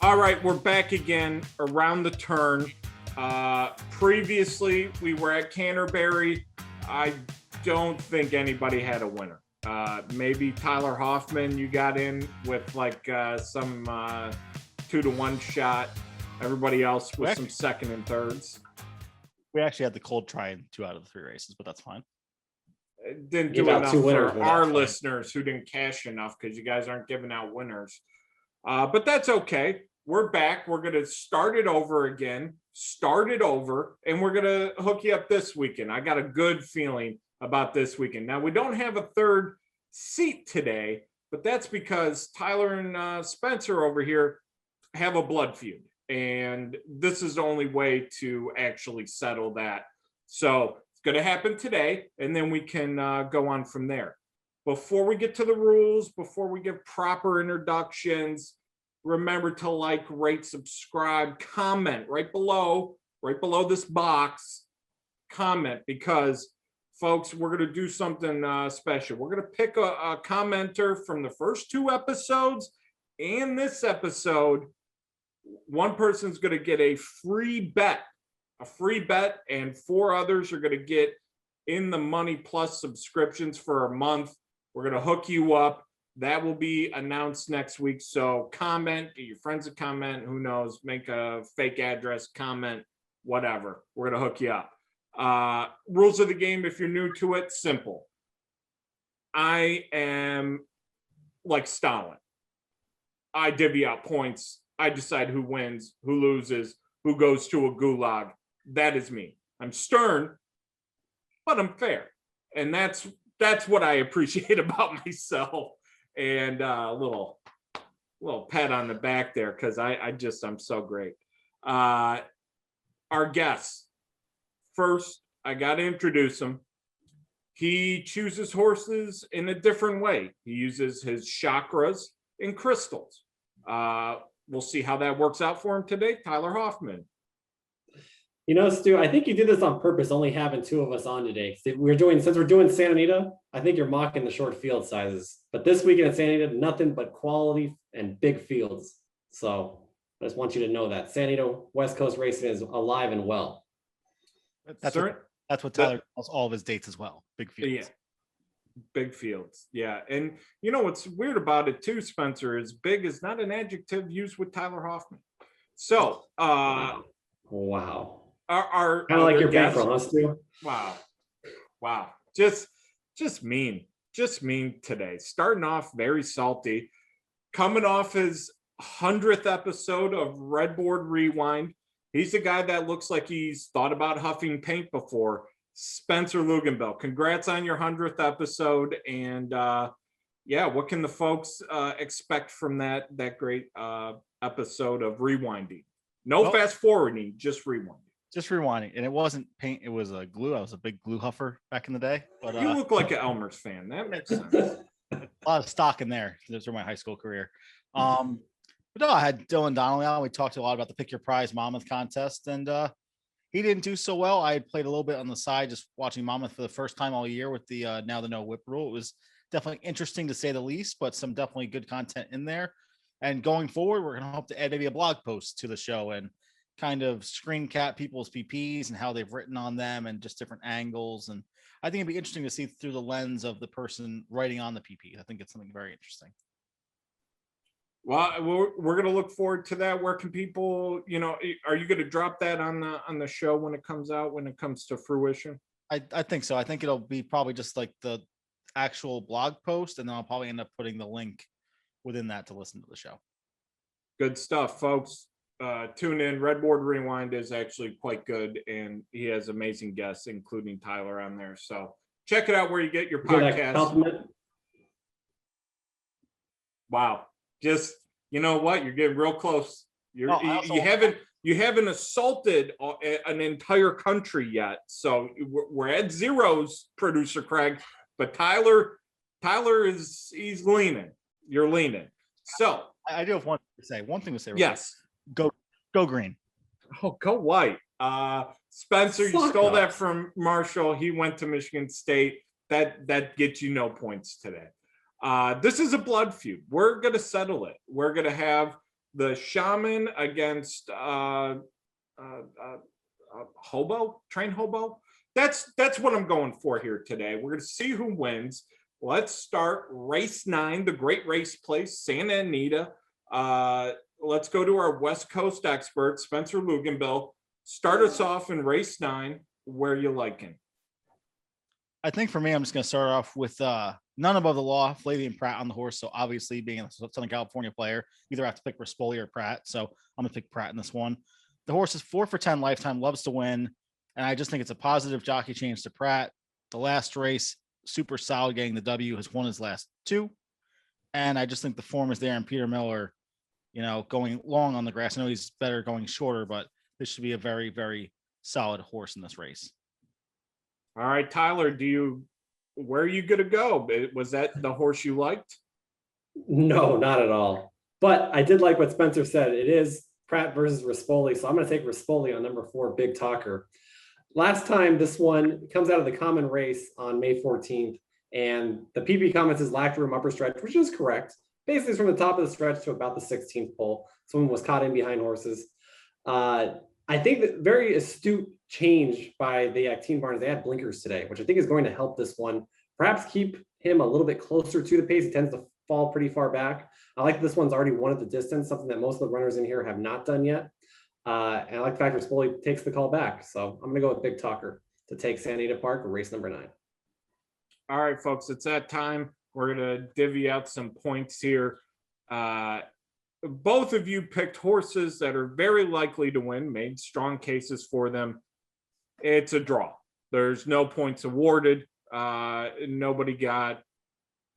All right, we're back again around the turn. Previously, we were at Canterbury. I don't think anybody had a winner. Maybe Tyler Hoffman, you got in with like some 2-1 shot. Everybody else with some second and thirds. We actually had the cold try in 2 out of the 3 races, but that's fine. It didn't do enough for our listeners who didn't cash enough because you guys aren't giving out winners. But that's okay. We're back. We're going to start it over again, and we're going to hook you up this weekend. I got a good feeling about this weekend. Now, we don't have a third seat today, but that's because Tyler and Spencer over here have a blood feud, and this is the only way to actually settle that. So it's going to happen today, and then we can go on from there. Before we get to the rules, before we give proper introductions, remember to like, rate, subscribe, comment right below this box. Comment, because folks, we're going to do something special. We're going to pick a commenter from the first 2 episodes and this episode. One person's going to get a free bet, and 4 others are going to get in the money plus subscriptions for a month. We're going to hook you up. That will be announced next week. So comment, get your friends to comment. Who knows? Make a fake address, comment, whatever. We're going to hook you up. Rules of the game, if you're new to it, simple. I am like Stalin. I divvy out points. I decide who wins, who loses, who goes to a gulag. That is me. I'm stern, but I'm fair. And that's what I appreciate about myself. And a little pat on the back there, because I'm so great. Our guests. First, I got to introduce him. He chooses horses in a different way. He uses his chakras and crystals. We'll see how that works out for him today. Tyler Hoffman. You know, Stu, I think you did this on purpose, only having 2 of us on today. Since we're doing Santa Anita, I think you're mocking the short field sizes. But this weekend at Santa Anita, nothing but quality and big fields. So I just want you to know that Santa Anita West Coast racing is alive and well. That's what Tyler calls all of his dates as well. Big fields. Yeah. Big fields. Yeah. And you know what's weird about it too, Spencer, is big is not an adjective used with Tyler Hoffman. So wow. Our kind of like your background, huh, Stu? Wow. Just mean today. Starting off very salty. Coming off his 100th episode of Redboard Rewind. He's the guy that looks like he's thought about huffing paint before. Spencer Luganbill, congrats on your 100th episode. And what can the folks expect from that great episode of Rewinding? No fast forwarding, just rewinding. Just rewinding. And it wasn't paint, it was a glue. I was a big glue huffer back in the day. But you look like an Elmer's fan. That makes sense. A lot of stock in there through my high school career. But no, I had Dylan Donnelly on. We talked a lot about the Pick Your Prize Monmouth contest, and he didn't do so well. I had played a little bit on the side, just watching Monmouth for the first time all year with the now the no whip rule. It was definitely interesting to say the least, but some definitely good content in there. And going forward, we're going to hope to add maybe a blog post to the show and kind of screen cap people's PPs and how they've written on them and just different angles. And I think it'd be interesting to see through the lens of the person writing on the PP. I think it's something very interesting. Well, we're going to look forward to that. Where can people, are you going to drop that on the show when it comes out, when it comes to fruition? I think so. I think it'll be probably just like the actual blog post, and then I'll probably end up putting the link within that to listen to the show. Good stuff, folks. Tune in. Redboard Rewind is actually quite good, and he has amazing guests, including Tyler on there. So check it out where you get your podcast. Wow. Just, you know what? You're getting real close. You haven't assaulted an entire country yet. So we're at zeros, producer Craig, but Tyler he's leaning. You're leaning. So I do have one thing to say. Yes. Go green. Oh, go white. Spencer, you stole that from Marshall. He went to Michigan State. That gets you no points today. This is a blood feud. We're going to settle it. We're going to have the Shaman against Train Hobo. That's what I'm going for here today. We're going to see who wins. Let's start race 9, the great race place, Santa Anita. Let's go to our West Coast expert, Spencer Luganbill. Start us off in race 9. Where you liking? I think for me, I'm just going to start off with none above the law, Flavian Pratt on the horse. So obviously, being a Southern California player, either have to pick Rispoli or Pratt. So I'm going to pick Pratt in this one. The horse is 4 for 10 lifetime, loves to win. And I just think it's a positive jockey change to Pratt. The last race, super solid, getting the W, has won his last 2. And I just think the form is there. And Peter Miller, going long on the grass. I know he's better going shorter, but this should be a very, very solid horse in this race. All right, Tyler, where are you going to go? Was that the horse you liked? No, not at all. But I did like what Spencer said. It is Pratt versus Rispoli. So I'm going to take Rispoli on number 4, Big Talker. Last time, this one comes out of the common race on May 14th. And the PP comments is lacked room upper stretch, which is correct. Basically, it's from the top of the stretch to about the 16th pole. Someone was caught in behind horses. I think that very astute change by the Actine Barnes. They had blinkers today, which I think is going to help this one. Perhaps keep him a little bit closer to the pace. He tends to fall pretty far back. I like this one's already won at the distance, something that most of the runners in here have not done yet. And I like the fact that Rispoli takes the call back. So I'm going to go with Big Talker to take Santa Anita Park or race number 9. All right, folks, it's that time. We're going to divvy out some points here. Both of you picked horses that are very likely to win, made strong cases for them. It's a draw. There's no points awarded. Nobody got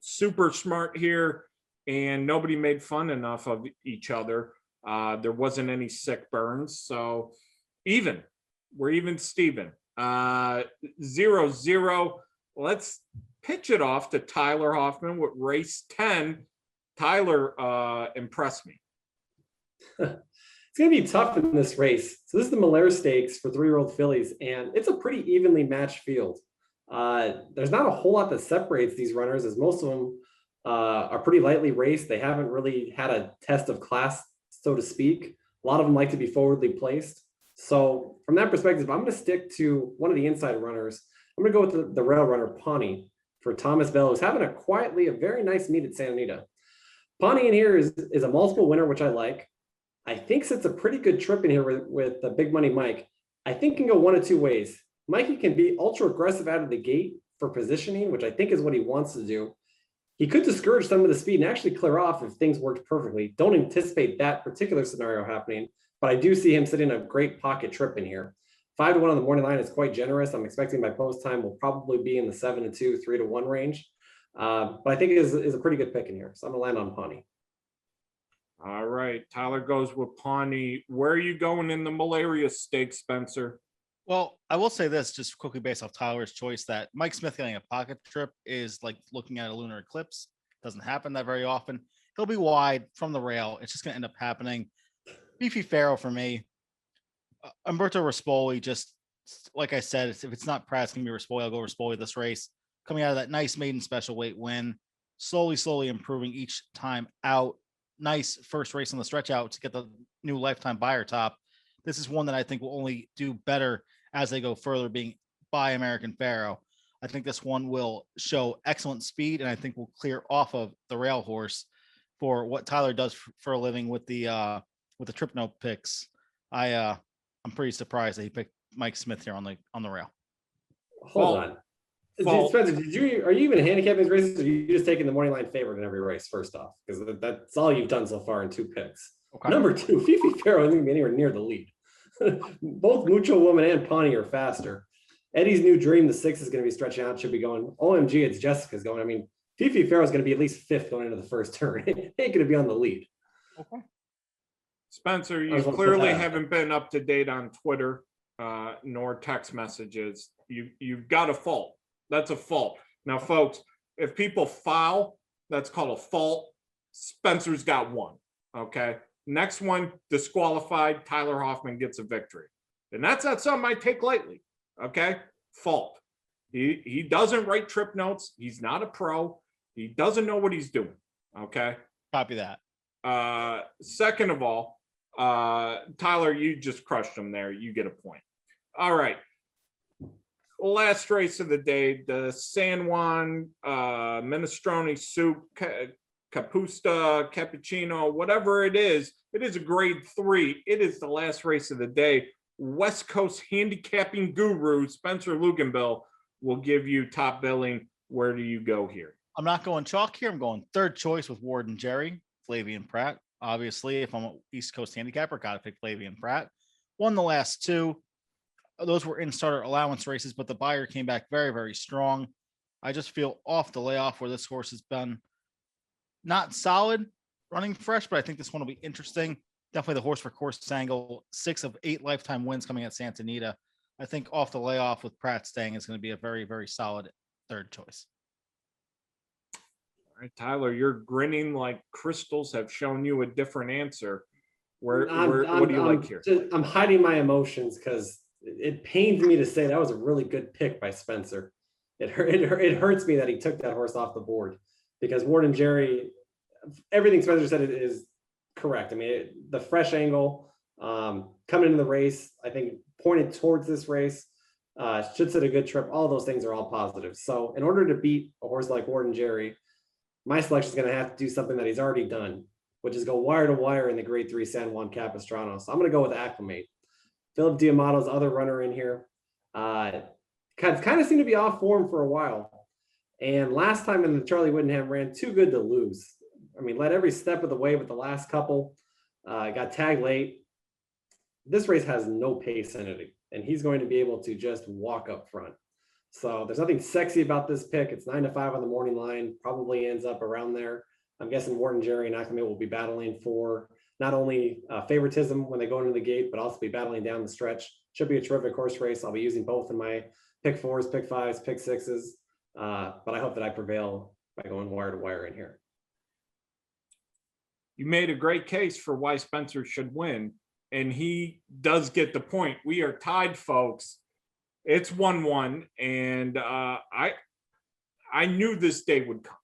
super smart here, and nobody made fun enough of each other. There wasn't any sick burns. So we're even Steven. 0-0. Let's pitch it off to Tyler Hoffman with race 10. Tyler impressed me. It's going to be tough in this race. So this is the Malaire Stakes for 3-year-old fillies, and it's a pretty evenly matched field. There's not a whole lot that separates these runners, as most of them are pretty lightly raced. They haven't really had a test of class, so to speak. A lot of them like to be forwardly placed. So from that perspective, I'm going to stick to one of the inside runners. I'm going to go with the rail runner, Pawnee, for Thomas Bell, who's having a very nice meet at Santa Anita. Pawnee in here is a multiple winner, which I like. I think sits a pretty good trip in here with the Big Money Mike. I think can go one of two ways. Mikey can be ultra aggressive out of the gate for positioning, which I think is what he wants to do. He could discourage some of the speed and actually clear off if things worked perfectly. Don't anticipate that particular scenario happening, but I do see him sitting a great pocket trip in here. 5-1 on the morning line is quite generous. I'm expecting by post time will probably be in the 7-2, 3-1 range. But I think it is a pretty good pick in here. So I'm gonna land on Pawnee. All right, Tyler goes with Pawnee. Where are you going in the Malaria Stakes, Spencer? Well, I will say this just quickly based off Tyler's choice that Mike Smith getting a pocket trip is like looking at a lunar eclipse. Doesn't happen that very often. He'll be wide from the rail. It's just going to end up happening. Beefy Pharaoh for me. Umberto Rispoli, just like I said, if it's not Pratt, it's going to be Rispoli. I'll go Rispoli this race. Coming out of that nice maiden special weight win. Slowly improving each time out. Nice first race on the stretch out to get the new lifetime buyer top. This is one that I think will only do better as they go further, being by American Pharaoh. I think this one will show excellent speed, and I think will clear off of the rail horse for what Tyler does for a living with the trip note picks. I'm pretty surprised that he picked Mike Smith here on the rail. Hold on. Spencer, are you even handicapping these races, or are you just taking the morning line favorite in every race, first off? Because that's all you've done so far in 2 picks. Okay. Number 2, Fifi Pharaoh isn't going to be anywhere near the lead. Both Mucho Woman and Pawnee are faster. Eddie's New Dream, the 6 is going to be stretching out, should be going. OMG, it's Jessica's going. I mean, Fifi Pharaoh is going to be at least 5th going into the first turn. It ain't going to be on the lead. Okay. Spencer, you clearly haven't been up to date on Twitter nor text messages. You've got a fault. That's a fault. Now, folks, if people foul, that's called a fault. Spencer's got 1. Okay. Next one, disqualified. Tyler Hoffman gets a victory. And that's not something I take lightly. Okay. Fault. He doesn't write trip notes. He's not a pro. He doesn't know what he's doing. Okay. Copy that. Second of all, Tyler, you just crushed them there. You get a point. All right. Last race of the day, the San Juan minestrone soup, capusta, cappuccino, whatever it is a grade 3. It is the last race of the day. West Coast handicapping guru Spencer Luganbill will give you top billing. Where do you go here? I'm not going chalk here. I'm going third choice with Ward and Jerry, Flavian Pratt. Obviously, if I'm an East Coast handicapper, got to pick Flavian Pratt. Won the last 2. Those were in starter allowance races, but the buyer came back very, very strong. I just feel off the layoff where this horse has been not solid running fresh, but I think this one will be interesting. Definitely the horse for course angle. 6 of 8 lifetime wins coming at Santa Anita. I think off the layoff with Pratt staying is going to be a very, very solid third choice. All right, Tyler, you're grinning like crystals have shown you a different answer. What do you like here? I'm hiding my emotions because it pains me to say that was a really good pick by Spencer. It hurts me that he took that horse off the board because Ward and Jerry, everything Spencer said is correct. I mean, the fresh angle coming into the race, I think pointed towards this race, should set a good trip. All those things are all positive. So in order to beat a horse like Ward and Jerry, my selection is going to have to do something that he's already done, which is go wire to wire in the grade 3 San Juan Capistrano. So I'm going to go with Acclimate. Philip Diamato's other runner in here kind of seemed to be off form for a while. And last time in the Charlie Whittingham ran too good to lose. I mean, led every step of the way with the last couple, got tagged late. This race has no pace in it, and he's going to be able to just walk up front. So there's nothing sexy about this pick. It's 9 to 5 on the morning line, probably ends up around there. I'm guessing Ward and Jerry and Acclimate will be battling for not only favoritism when they go into the gate, but also be battling down the stretch. Should be a terrific horse race. I'll be using both in my pick 4s, pick 5s, pick 6s. But I hope that I prevail by going wire to wire in here. You made a great case for why Spencer should win, and he does get the point. We are tied, folks. It's 1-1, and I knew this day would come.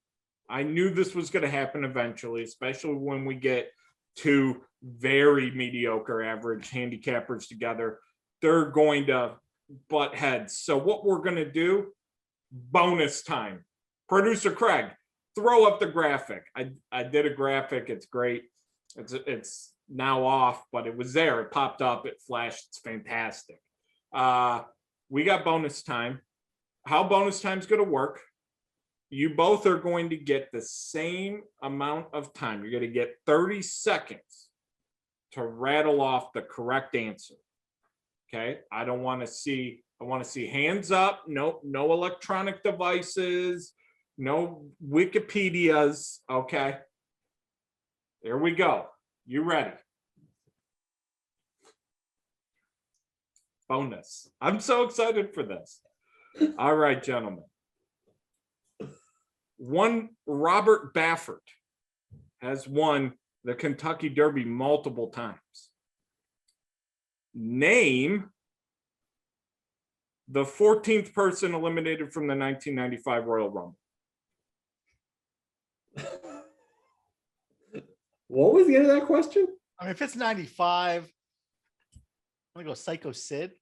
I knew this was going to happen eventually, especially when we get 2 very mediocre average handicappers together. They're going to butt heads. So what we're going to do, bonus time. Producer Craig, throw up the graphic. I did a graphic. It's great. It's now off, but it was there. It popped up. It flashed. It's fantastic. We got bonus time. How bonus time is going to work? You both are going to get the same amount of time. You're going to get 30 seconds to rattle off the correct answer. Okay. I want to see hands up. No electronic devices, no Wikipedias. Okay. There we go. You ready? Bonus. I'm so excited for this. All right, gentlemen. One Robert Baffert has won the Kentucky Derby multiple times. Name the 14th person eliminated from the 1995 Royal Rumble. What was the end of that question? I mean, if it's 95, I'm gonna go Psycho Sid.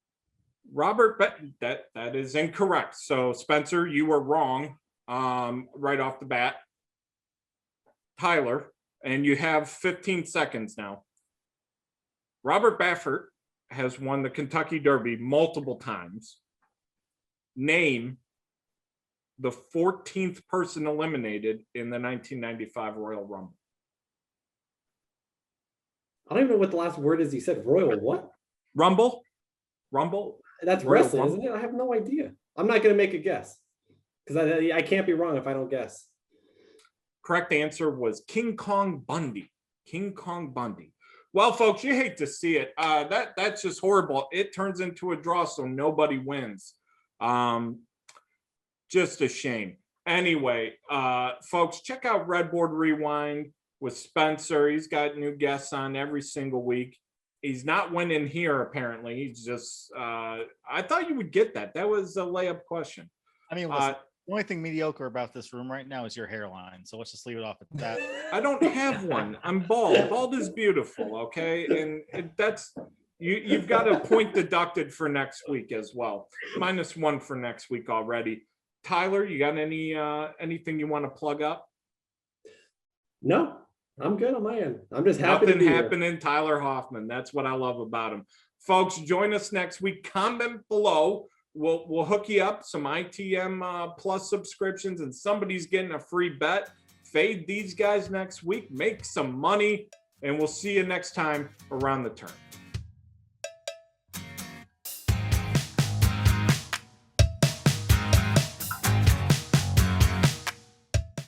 Robert, that is incorrect. So Spencer, you were wrong right off the bat. Tyler, and you have 15 seconds now. Robert Baffert has won the Kentucky Derby multiple times. Name the 14th person eliminated in the 1995 Royal Rumble. I don't even know what the last word is. He said Royal what? Rumble. That's Royal wrestling, Rumble. Isn't it? I have no idea. I'm not going to make a guess because I can't be wrong if I don't guess. Correct answer was King Kong Bundy. King Kong Bundy. Well, folks, you hate to see it. That's just horrible. It turns into a draw, so nobody wins. Just a shame. Anyway, folks, check out Redboard Rewind with Spencer. He's got new guests on every single week. He's not winning here, apparently. He's just, I thought you would get that. That was a layup question. I mean, listen, The only thing mediocre about this room right now is your hairline. So let's just leave it off at that. I don't have one. I'm bald. Bald is beautiful, okay? And that's you've got a point deducted for next week as well. -1 for next week already. Tyler, you got anything you want to plug up? No, I'm good on my end. I'm just happy Nothing to be happening. here. Tyler Hoffman. That's what I love about him. Folks, join us next week. Comment below. We'll hook you up some ITM Plus subscriptions, and somebody's getting a free bet. Fade these guys next week. Make some money, and we'll see you next time around the turn.